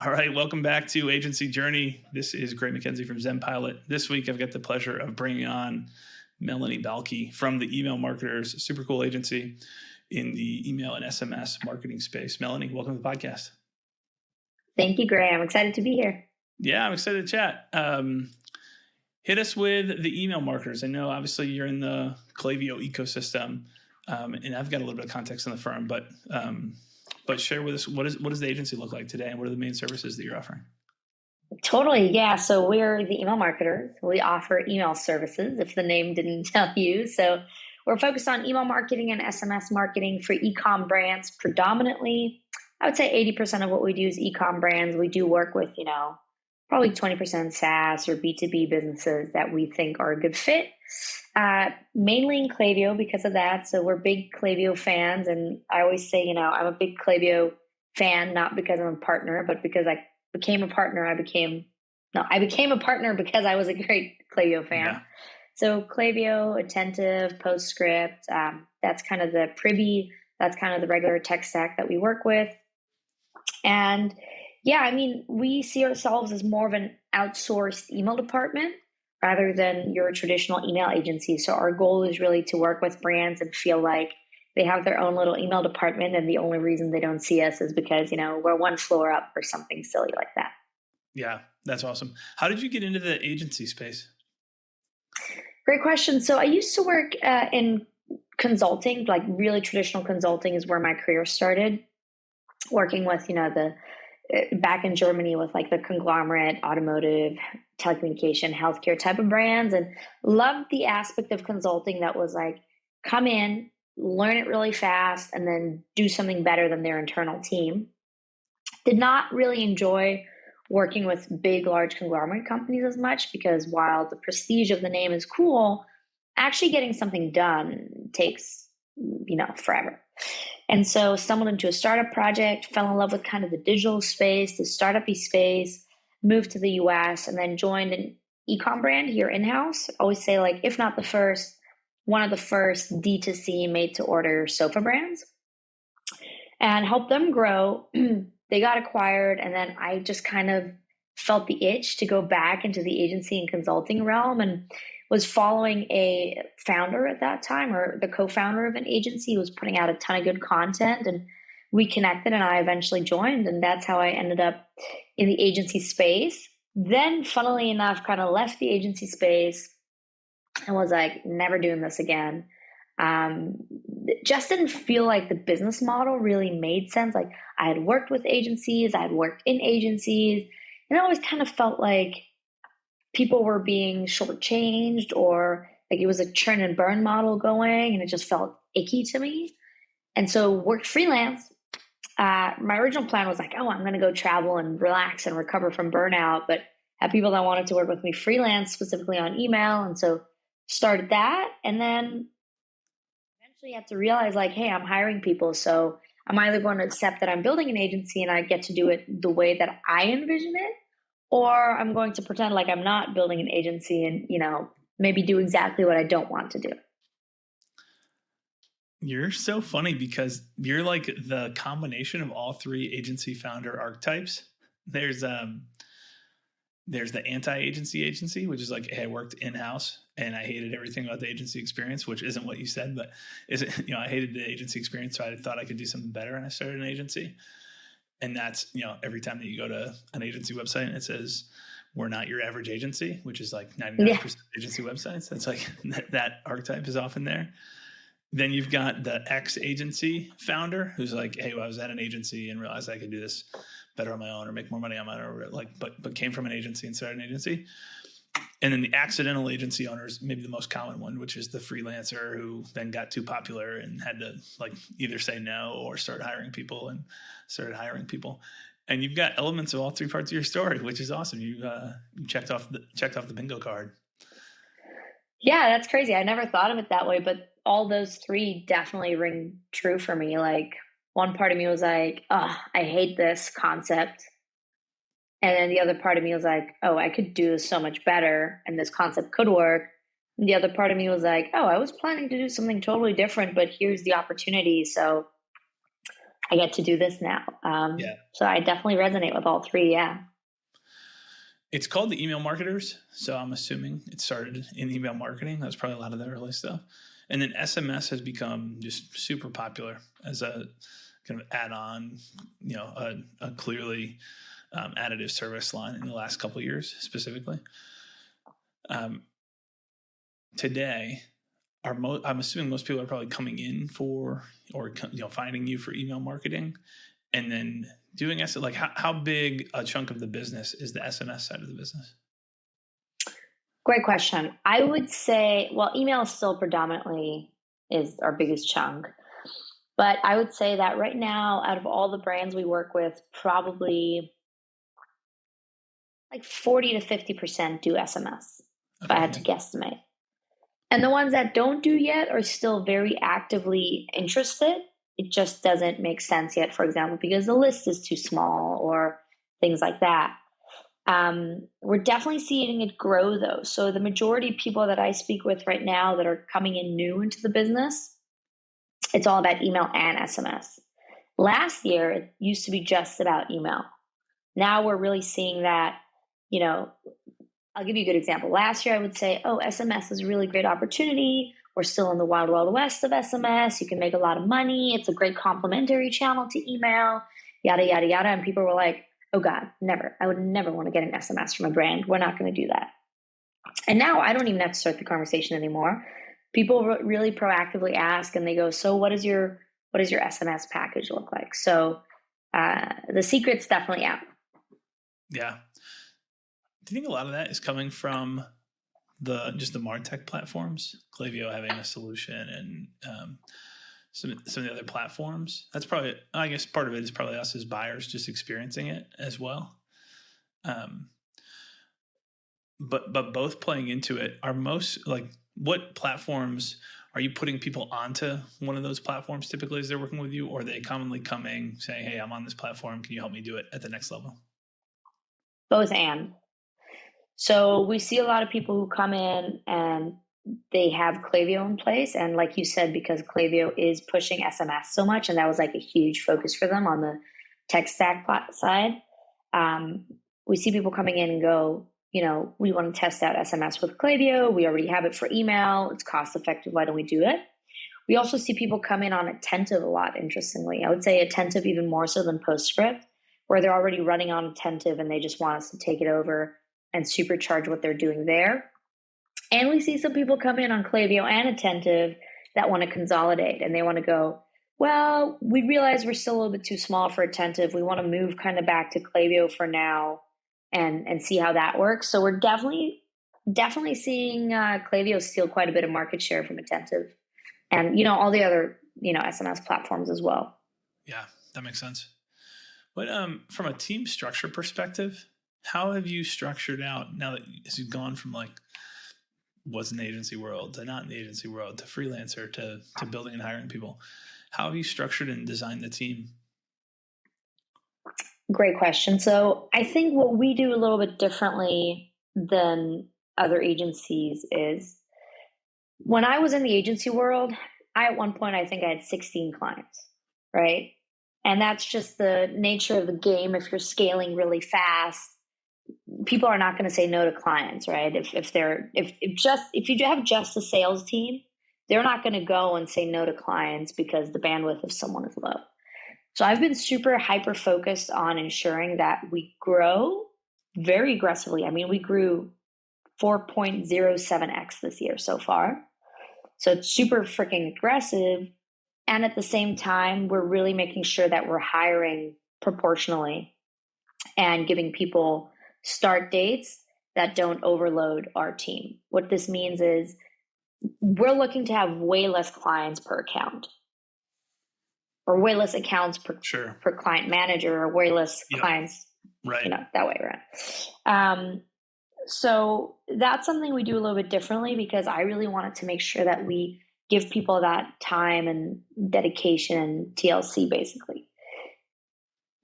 All right, welcome back to Agency Journey. This is Greg MacKenzie from Zen Pilot. This week, I've got the pleasure of bringing on Melanie Balke from the Email Marketers, super cool agency in the email and SMS marketing space. Melanie, welcome to the podcast. Thank you, Greg. I'm excited to be here. Yeah, I'm excited to chat. Hit us with the email marketers. I know, obviously, you're in the Klaviyo ecosystem, and I've got a little bit of context on the firm, but share with us, what does the agency look like today, and what are the main services that you're offering? Totally. Yeah. So we're the email marketers. We offer email services, if the name didn't tell you. So we're focused on email marketing and SMS marketing for e-com brands predominantly. I would say 80% of what we do is e-com brands. We do work with, probably 20% SaaS or B2B businesses that we think are a good fit. Mainly in Klaviyo because of that. So we're big Klaviyo fans. And I always say, I'm a big Klaviyo fan, not because I'm a partner, but because I became a partner. I became a partner because I was a great Klaviyo fan. Yeah. So Klaviyo, Attentive, PostScript, that's kind of the Privy, that's kind of the regular tech stack that we work with. And yeah, we see ourselves as more of an outsourced email department rather than your traditional email agency. So our goal is really to work with brands and feel like they have their own little email department, and the only reason they don't see us is because, we're one floor up or something silly like that. Yeah, that's awesome. How did you get into the agency space? Great question. So I used to work in consulting, like really traditional consulting is where my career started, working with, back in Germany with like the conglomerate, automotive, telecommunication, healthcare type of brands, and loved the aspect of consulting that was like, come in, learn it really fast, and then do something better than their internal team. Did not really enjoy working with big, large conglomerate companies as much because while the prestige of the name is cool, actually getting something done takes, forever. And so stumbled into a startup project, fell in love with kind of the digital space, the startup-y space, moved to the US, and then joined an e-com brand here in-house. I always say, like, if not the first, one of the first D2C made-to-order sofa brands, and helped them grow. They got acquired, and then I just kind of felt the itch to go back into the agency and consulting realm, and was following a founder at that time, or the co-founder of an agency who was putting out a ton of good content, and we connected and I eventually joined, and that's how I ended up in the agency space. Then, funnily enough, kind of left the agency space and was like, never doing this again. Just didn't feel like the business model really made sense. Like, I had worked with agencies, I had worked in agencies, and it always kind of felt like people were being shortchanged, or like it was a churn and burn model going, and it just felt icky to me. And so worked freelance. My original plan was like, I'm going to go travel and relax and recover from burnout, but had people that wanted to work with me freelance, specifically on email. And so started that. And then eventually had to realize like, hey, I'm hiring people. So I'm either going to accept that I'm building an agency and I get to do it the way that I envision it, or I'm going to pretend like I'm not building an agency and, maybe do exactly what I don't want to do. You're so funny because you're like the combination of all three agency founder archetypes. There's the anti-agency, which is like, hey, I worked in-house and I hated everything about the agency experience, which isn't what you said, but I hated the agency experience. So I thought I could do something better, and I started an agency. And that's, every time that you go to an agency website and it says, we're not your average agency, which is like 99% of agency websites. That's like that archetype is often there. Then you've got the ex-agency founder who's like, hey, well, I was at an agency and realized I could do this better on my own or make more money on my own, or like, but came from an agency and started an agency. And then the accidental agency owner is maybe the most common one, which is the freelancer who then got too popular and had to like either say no or start hiring people, and started hiring people. And you've got elements of all three parts of your story, which is awesome. You checked off the bingo card. Yeah, that's crazy. I never thought of it that way, but all those three definitely ring true for me. Like, one part of me was like, oh, I hate this concept. And then the other part of me was like, oh, I could do this so much better and this concept could work. And the other part of me was like, oh, I was planning to do something totally different, but here's the opportunity. So I get to do this now. Yeah. So I definitely resonate with all three. Yeah. It's called the email marketers. So I'm assuming it started in email marketing. That's probably a lot of the early stuff. And then SMS has become just super popular as a kind of add-on, a clearly additive service line in the last couple of years specifically. Today, I'm assuming most people are probably coming in for, or finding you for email marketing, and then doing SMS. Like how big a chunk of the business is the SMS side of the business? Great question. I would say, well, email still predominantly is our biggest chunk. But I would say that right now, out of all the brands we work with, probably like 40 to 50% do SMS, if I had to guesstimate. And the ones that don't do yet are still very actively interested. It just doesn't make sense yet, for example, because the list is too small or things like that. We're definitely seeing it grow though. So the majority of people that I speak with right now that are coming in new into the business, it's all about email and SMS. Last year, it used to be just about email. Now we're really seeing that, I'll give you a good example. Last year, I would say, oh, SMS is a really great opportunity. We're still in the wild, wild west of SMS. You can make a lot of money. It's a great complementary channel to email, yada, yada, yada. And people were like, oh God, never. I would never want to get an SMS from a brand. We're not going to do that. And now I don't even have to start the conversation anymore. People really proactively ask and they go, so what does your SMS package look like? So the secret's definitely out. Yeah. Do you think a lot of that is coming from the MarTech platforms, Klaviyo having a solution, and some of the other platforms? That's probably, I guess, part of it is probably us as buyers just experiencing it as well. But both playing into it are most like, what platforms are you putting people onto one of those platforms typically as they're working with you, or are they commonly coming saying, hey, I'm on this platform, can you help me do it at the next level? Both and. So we see a lot of people who come in and they have Klaviyo in place. And like you said, because Klaviyo is pushing SMS so much, and that was like a huge focus for them on the tech stack side, we see people coming in and go, we want to test out SMS with Klaviyo. We already have it for email. It's cost effective. Why don't we do it? We also see people come in on Attentive a lot, interestingly. I would say Attentive even more so than Postscript, where they're already running on Attentive and they just want us to take it over and supercharge what they're doing there. And we see some people come in on Klaviyo and Attentive that want to consolidate, and they want to go, well, we realize we're still a little bit too small for Attentive. We want to move kind of back to Klaviyo for now and see how that works. So we're definitely seeing Klaviyo steal quite a bit of market share from Attentive and, all the other, SMS platforms as well. Yeah, that makes sense. But from a team structure perspective, how have you structured out now that you've gone from like was in the agency world to not in the agency world to freelancer to building and hiring people? How have you structured and designed the team? Great question. So I think what we do a little bit differently than other agencies is when I was in the agency world, at one point, I think I had 16 clients, right? And that's just the nature of the game. If you're scaling really fast, people are not going to say no to clients, right? If you have just a sales team, they're not going to go and say no to clients because the bandwidth of someone is low. So I've been super hyper focused on ensuring that we grow very aggressively. I mean, we grew 4.07x this year so far. So it's super freaking aggressive. And at the same time, we're really making sure that we're hiring proportionally and giving people start dates that don't overload our team. What this means is we're looking to have way less clients per account, or way less accounts per client manager, or way less clients, right? That way around. So that's something we do a little bit differently because I really wanted to make sure that we give people that time and dedication, TLC basically.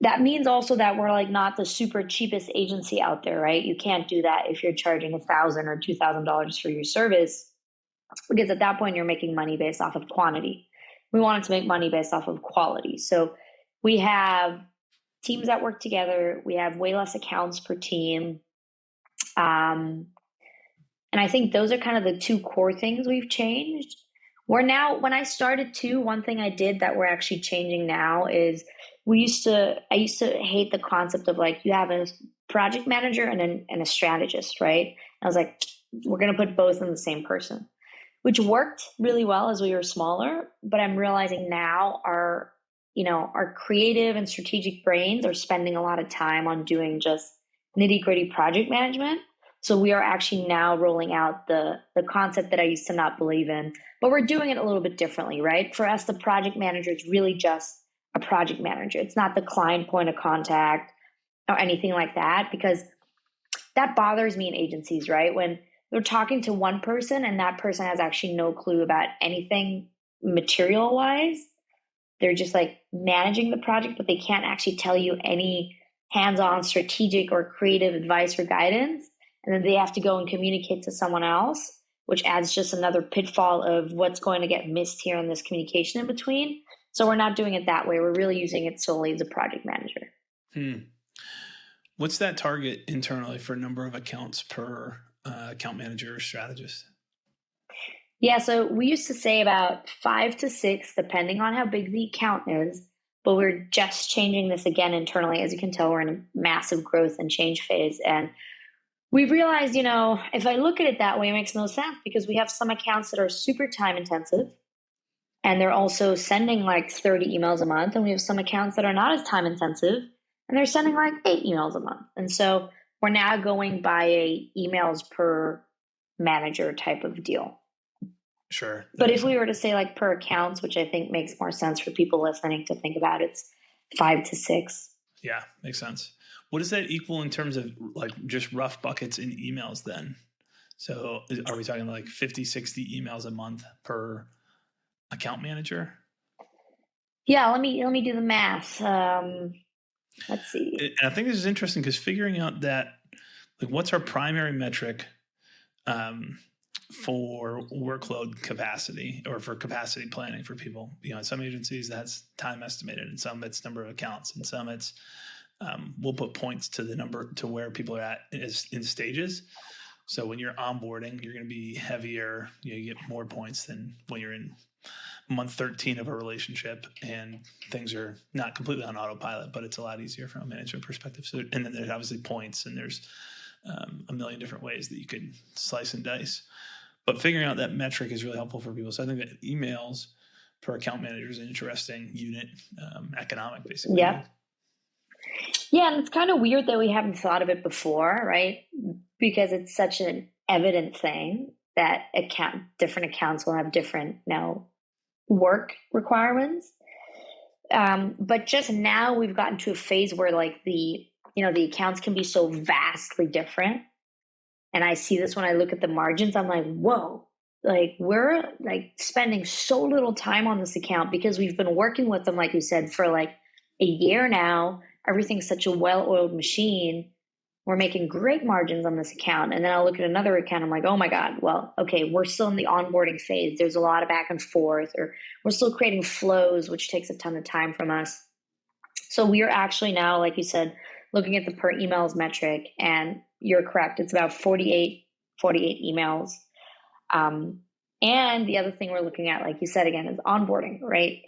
That means also that we're like not the super cheapest agency out there, right? You can't do that if you're charging $1,000 or $2,000 for your service, because at that point you're making money based off of quantity. We wanted to make money based off of quality. So We have teams that work together. We have way less accounts per team. And I think those are kind of the two core things we've changed. We're now, when I started too, one thing I did that we're actually changing now is I used to hate the concept of like, you have a project manager and a strategist, right? I was like, we're going to put both in the same person, which worked really well as we were smaller. But I'm realizing now our creative and strategic brains are spending a lot of time on doing just nitty gritty project management. So we are actually now rolling out the concept that I used to not believe in, but we're doing it a little bit differently, right? For us, the project manager is really just a project manager. It's not the client point of contact or anything like that, because that bothers me in agencies, right? When they're talking to one person and that person has actually no clue about anything material wise. They're just like managing the project, but they can't actually tell you any hands-on strategic or creative advice or guidance. And then they have to go and communicate to someone else, which adds just another pitfall of what's going to get missed here in this communication in between. So we're not doing it that way. We're really using it solely as a project manager. What's that target internally for number of accounts per account manager or strategist? Yeah, so we used to say about 5 to 6, depending on how big the account is. But we're just changing this again internally. As you can tell, we're in a massive growth and change phase. And we realized, if I look at it that way, it makes no sense, because we have some accounts that are super time intensive and they're also sending like 30 emails a month. And we have some accounts that are not as time intensive and they're sending like 8 emails a month. And so we're now going by a emails per manager type of deal. Sure. But if we were to say like per accounts, which I think makes more sense for people listening to think about, it's 5 to 6. Yeah, makes sense. What does that equal in terms of like just rough buckets in emails then? So are we talking like 50, 60 emails a month per account manager? Yeah, let me do the math. Let's see. And I think this is interesting because figuring out that, like, what's our primary metric for workload capacity or for capacity planning for people? In some agencies that's time estimated, and some it's number of accounts, and some it's we'll put points to the number to where people are at in stages. So when you're onboarding, you're going to be heavier. You get more points than when you're in month 13 of a relationship and things are not completely on autopilot, but it's a lot easier from a management perspective. So, and then there's obviously points, and there's a million different ways that you could slice and dice. But figuring out that metric is really helpful for people. So I think that emails per account manager is an interesting unit economic, basically. Yeah. Yeah, and it's kind of weird that we haven't thought of it before, right? Because it's such an evident thing that different accounts will have different work requirements. But just now we've gotten to a phase where like the accounts can be so vastly different. And I see this when I look at the margins. I'm like, whoa, like we're like spending so little time on this account because we've been working with them, like you said, for like a year now. Everything's such a well-oiled machine. We're making great margins on this account. And then I'll look at another account. I'm like, oh my God, well, okay, we're still in the onboarding phase. There's a lot of back and forth, or we're still creating flows, which takes a ton of time from us. So we are actually now, like you said, looking at the per emails metric, and you're correct. It's about 48 emails. And the other thing we're looking at, like you said, again, is onboarding, right?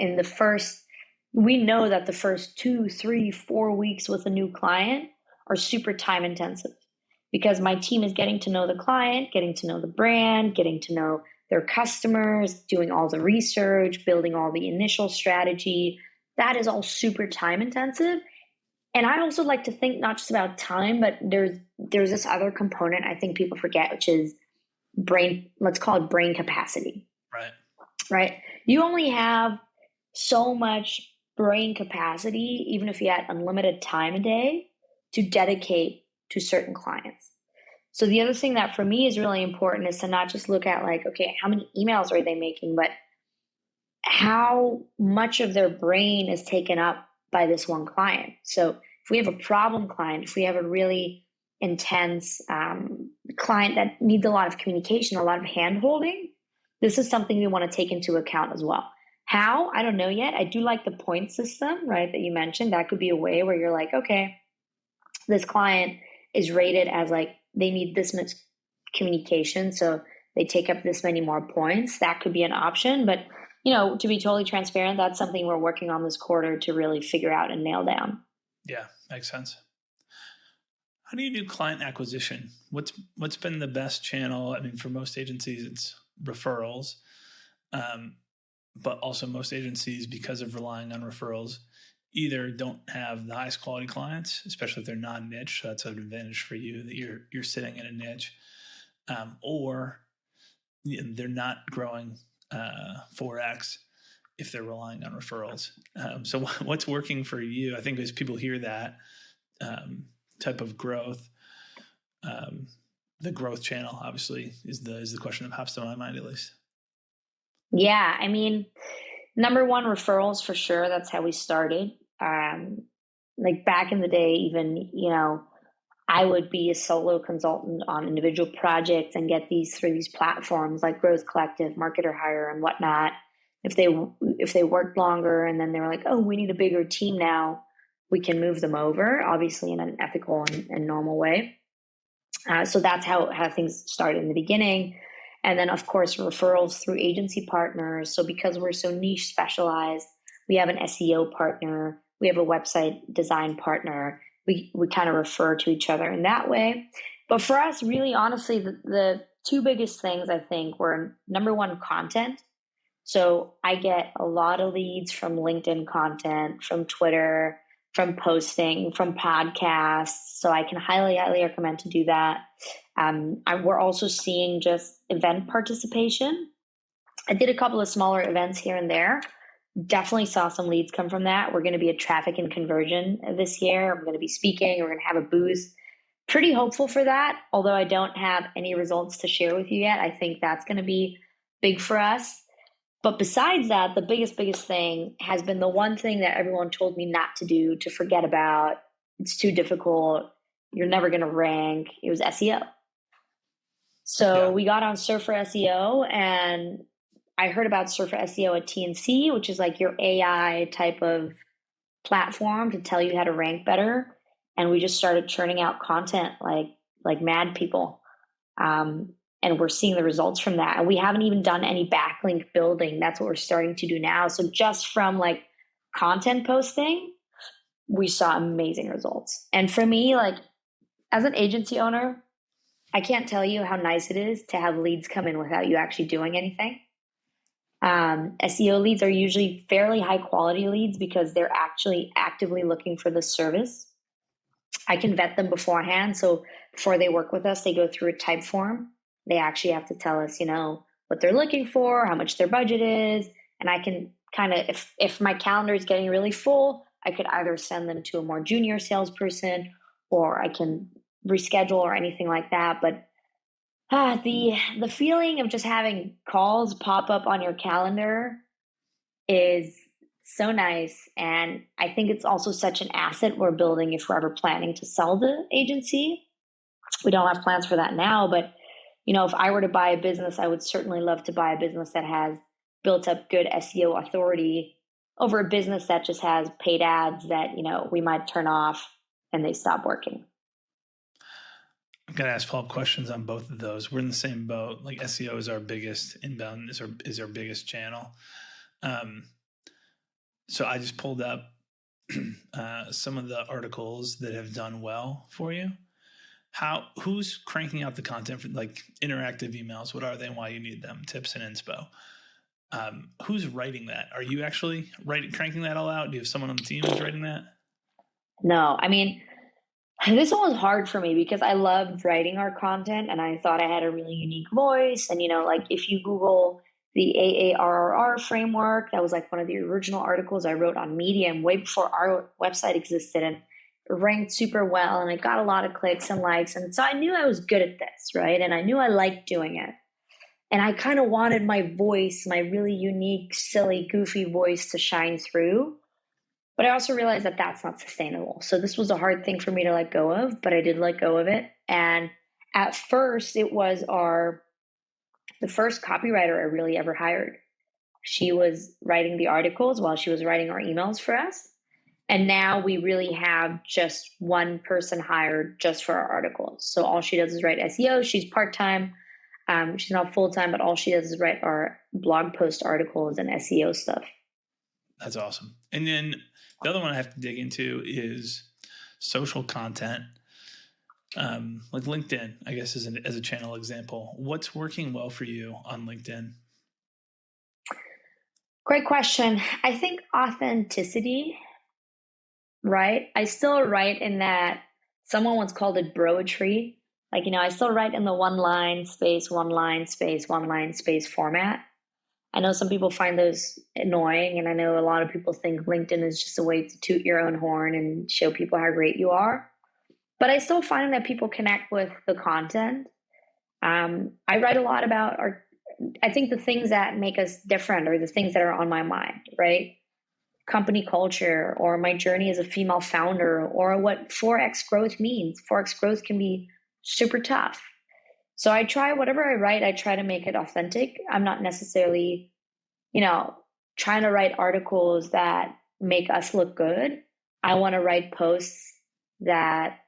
We know that the first 2, 3, 4 weeks with a new client are super time intensive, because my team is getting to know the client, getting to know the brand, getting to know their customers, doing all the research, building all the initial strategy. That is all super time intensive. And I also like to think not just about time, but there's this other component I think people forget, which is let's call it brain capacity. Right? You only have so much brain capacity, even if you had unlimited time a day, to dedicate to certain clients. So the other thing that for me is really important is to not just look at like, okay, how many emails are they making, but how much of their brain is taken up by this one client. So if we have a problem client, if we have a really intense client that needs a lot of communication, a lot of hand holding, this is something we want to take into account as well. How? I don't know yet. I do like the point system, right, that you mentioned. That could be a way where you're like, okay, this client is rated as like they need this much communication, so they take up this many more points. That could be an option. But, to be totally transparent, that's something we're working on this quarter to really figure out and nail down. Yeah, makes sense. How do you do client acquisition? What's been the best channel? I mean, for most agencies, it's referrals, but also most agencies, because of relying on referrals, either don't have the highest quality clients, especially if they're non-niche. So that's an advantage for you that you're sitting in a niche, or they're not growing 4x if they're relying on referrals. So what's working for you? I think as people hear that type of growth, the growth channel obviously is the question that pops to my mind, at least. Yeah, I mean, number one, referrals for sure. That's how we started. Like back in the day, even, I would be a solo consultant on individual projects and get these through these platforms like Growth Collective, Marketer Hire, and whatnot. If they worked longer and then they were like, oh, we need a bigger team now, we can move them over, obviously in an ethical and normal way. So that's how things started in the beginning. And then, of course, referrals through agency partners. So because we're so niche specialized, we have an SEO partner, we have a website design partner. We kind of refer to each other in that way. But for us, really, honestly, the two biggest things I think were, number one, content. So I get a lot of leads from LinkedIn content, from Twitter, from posting, from podcasts. So I can highly, highly recommend to do that. We're also seeing just event participation. I did a couple of smaller events here and there. Definitely saw some leads come from that. We're going to be at Traffic and Conversion this year. I'm going to be speaking. We're going to have a booth. Pretty hopeful for that, although I don't have any results to share with you yet. I think that's going to be big for us. But besides that, the biggest thing has been the one thing that everyone told me not to do, to forget about. It's too difficult. You're never going to rank. It was SEO. So we got on Surfer SEO, and I heard about Surfer SEO at TNC, which is like your AI type of platform to tell you how to rank better. And we just started churning out content like mad people. And we're seeing the results from that. And we haven't even done any backlink building. That's what we're starting to do now. So just from like content posting, we saw amazing results. And for me, like as an agency owner, I can't tell you how nice it is to have leads come in without you actually doing anything. SEO leads are usually fairly high quality leads because they're actually actively looking for the service. I can vet them beforehand. So before they work with us, they go through a type form. They actually have to tell us, what they're looking for, how much their budget is. And I can kind of, if my calendar is getting really full, I could either send them to a more junior salesperson, or I can reschedule or anything like that. But the feeling of just having calls pop up on your calendar is so nice. And I think it's also such an asset we're building if we're ever planning to sell the agency. We don't have plans for that now, but if I were to buy a business, I would certainly love to buy a business that has built up good SEO authority over a business that just has paid ads that, we might turn off and they stop working. I'm going to ask follow-up questions on both of those. We're in the same boat. Like SEO is our biggest inbound, is our biggest channel. So I just pulled up some of the articles that have done well for you. Who's cranking out the content for like interactive emails? What are they and why you need them? Tips and inspo. Who's writing that? Are you actually cranking that all out? Do you have someone on the team who's writing that? No, I mean, this one was hard for me because I loved writing our content and I thought I had a really unique voice. And, like if you Google the AARRR framework, that was like one of the original articles I wrote on Medium way before our website existed, and it ranked super well and it got a lot of clicks and likes. And so I knew I was good at this, right? And I knew I liked doing it. And I kind of wanted my voice, my really unique, silly, goofy voice to shine through. But I also realized that that's not sustainable. So this was a hard thing for me to let go of, but I did let go of it. And at first, it was the first copywriter I really ever hired. She was writing the articles while she was writing our emails for us. And now we really have just one person hired just for our articles. So all she does is write SEO. She's part-time. She's not full-time, but all she does is write our blog post articles and SEO stuff. That's awesome. And then the other one I have to dig into is social content. Like LinkedIn, I guess, as a channel example. What's working well for you on LinkedIn? Great question. I think authenticity, right? I still write in that, someone once called it broetry. Like, I still write in the one line space, one line space, one line space format. I know some people find those annoying, and I know a lot of people think LinkedIn is just a way to toot your own horn and show people how great you are. But I still find that people connect with the content. I write a lot about I think the things that make us different are the things that are on my mind, right? Company culture, or my journey as a female founder, or what 4X growth means. 4X growth can be super tough. So I try, whatever I write, I try to make it authentic. I'm not necessarily, trying to write articles that make us look good. I want to write posts that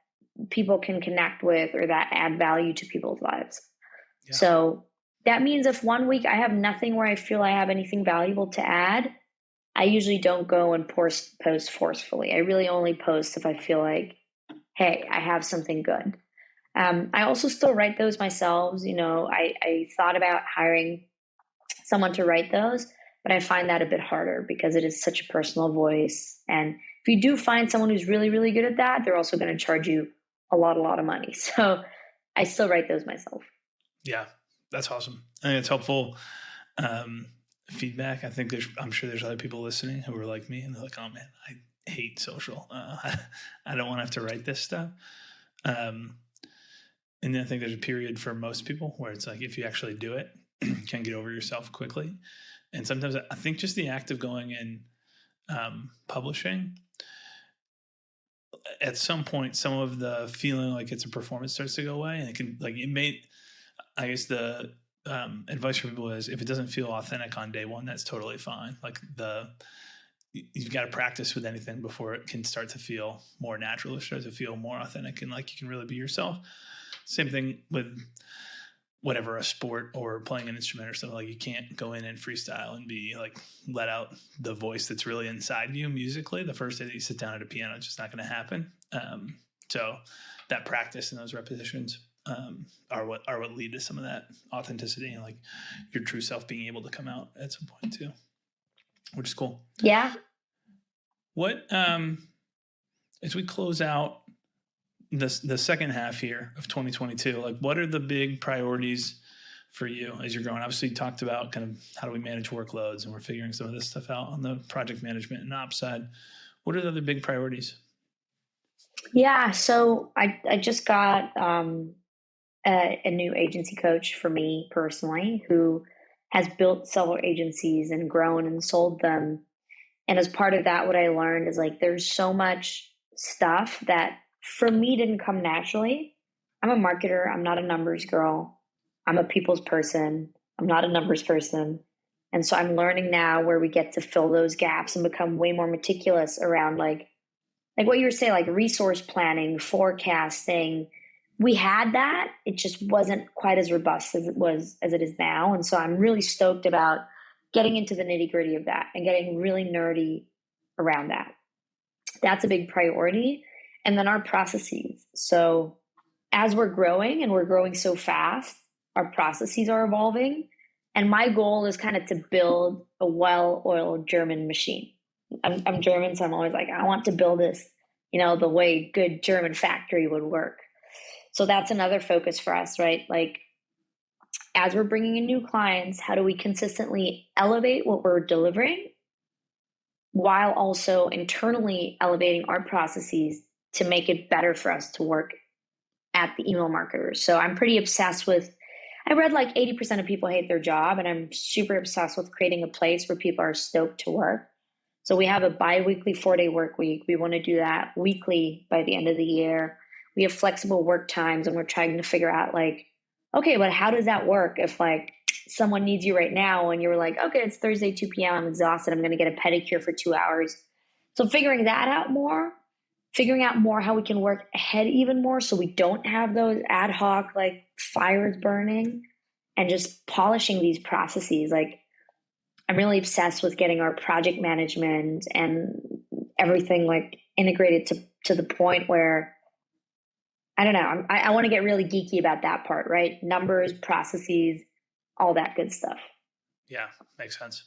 people can connect with or that add value to people's lives. Yeah. So that means if one week I have nothing where I feel I have anything valuable to add, I usually don't go and post forcefully. I really only post if I feel like, hey, I have something good. I also still write those myself. I thought about hiring someone to write those, but I find that a bit harder because it is such a personal voice. And if you do find someone who's really, really good at that, they're also going to charge you a lot of money. So I still write those myself. Yeah, that's awesome. I think it's helpful feedback. I'm sure there's other people listening who are like me and they're like, oh man, I hate social. I don't want to have to write this stuff. And then I think there's a period for most people where it's like, if you actually do it, you can get over yourself quickly. And sometimes I think just the act of going and publishing, at some point, some of the feeling like it's a performance starts to go away, and I guess the advice for people is, if it doesn't feel authentic on day one, that's totally fine. Like you've got to practice with anything before it can start to feel more natural, or start to feel more authentic, and like you can really be yourself. Same thing with whatever, a sport or playing an instrument or something. Like you can't go in and freestyle and be like, let out the voice that's really inside you musically the first day that you sit down at a piano. It's just not going to happen. So that practice and those repetitions are what lead to some of that authenticity and like your true self being able to come out at some point too, which is cool. Yeah. What as we close out the second half here of 2022, like what are the big priorities for you as you're growing? Obviously you talked about kind of how do we manage workloads, and we're figuring some of this stuff out on the project management and ops side. What are the other big priorities? Yeah. So I just got a new agency coach for me personally, who has built several agencies and grown and sold them. And as part of that, what I learned is like, there's so much stuff that for me didn't come naturally. I'm a marketer. I'm not a numbers girl. I'm a people's person. I'm not a numbers person. And so I'm learning now where we get to fill those gaps and become way more meticulous around like what you were saying, like resource planning, forecasting. We had that. It just wasn't quite as robust as it is now. And so I'm really stoked about getting into the nitty gritty of that and getting really nerdy around that. That's a big priority. And then our processes. So as we're growing, and we're growing so fast, our processes are evolving. And my goal is kind of to build a well-oiled German machine. I'm German, so I'm always like, I want to build this, the way good German factory would work. So that's another focus for us, right? Like, as we're bringing in new clients, how do we consistently elevate what we're delivering while also internally elevating our processes to make it better for us to work at the email marketers? So I'm pretty obsessed with, I read like 80% of people hate their job, and I'm super obsessed with creating a place where people are stoked to work. So we have a bi-weekly 4-day work week. We want to do that weekly by the end of the year. We have flexible work times, and we're trying to figure out like, okay, but how does that work if like someone needs you right now and you're like, okay, it's Thursday, 2 p.m. I'm exhausted. I'm going to get a pedicure for 2 hours. So figuring out more how we can work ahead even more so we don't have those ad hoc like fires burning, and just polishing these processes. Like I'm really obsessed with getting our project management and everything like integrated to the point where I don't know. I want to get really geeky about that part, right? Numbers, processes, all that good stuff. Yeah, makes sense.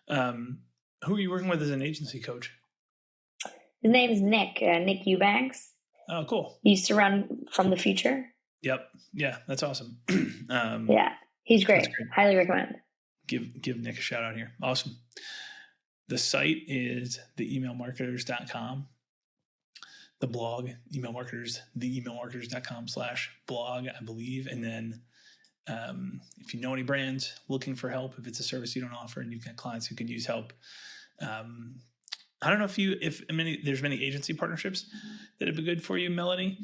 Who are you working with as an agency coach? His name's Nick Eubanks. Oh, cool. He used to run From the Future. Yep. Yeah, that's awesome. Yeah, he's great. Highly recommend. Give Nick a shout out here. Awesome. The site is theemailmarketers.com. The blog, theemailmarketers.com/blog, I believe. And then if you know any brands looking for help, if it's a service you don't offer and you've got clients who could use help, I don't know if there's many agency partnerships that would be good for you, Melanie.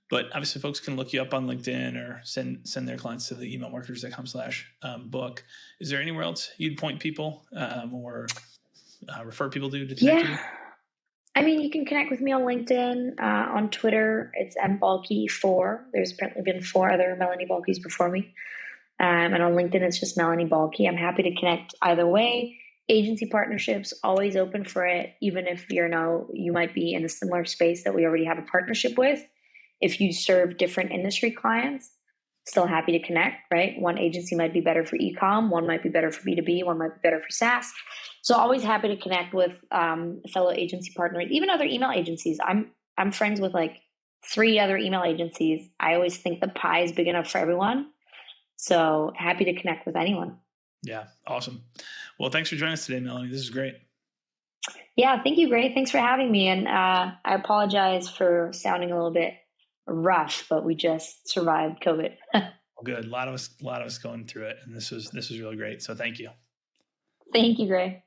But obviously, folks can look you up on LinkedIn or send their clients to the emailmarketers.com/book. Is there anywhere else you'd point people or refer people to connect to you? I mean, you can connect with me on LinkedIn, on Twitter. It's mbalky4. There's apparently been 4 other Melanie Balkys before me. And on LinkedIn, it's just Melanie Balky. I'm happy to connect either way. Agency partnerships, always open for it, even if you might be in a similar space that we already have a partnership with. If you serve different industry clients, still happy to connect, right? One agency might be better for e-com, one might be better for B2B, one might be better for SaaS. So always happy to connect with fellow agency partners, even other email agencies. I'm friends with like 3 other email agencies. I always think the pie is big enough for everyone. So happy to connect with anyone. Yeah, awesome. Well, thanks for joining us today, Melanie. This is great. Yeah, thank you, Gray. Thanks for having me. And I apologize for sounding a little bit rough, but we just survived COVID. Good. A lot of us going through it, and this was really great. So thank you. Thank you, Gray.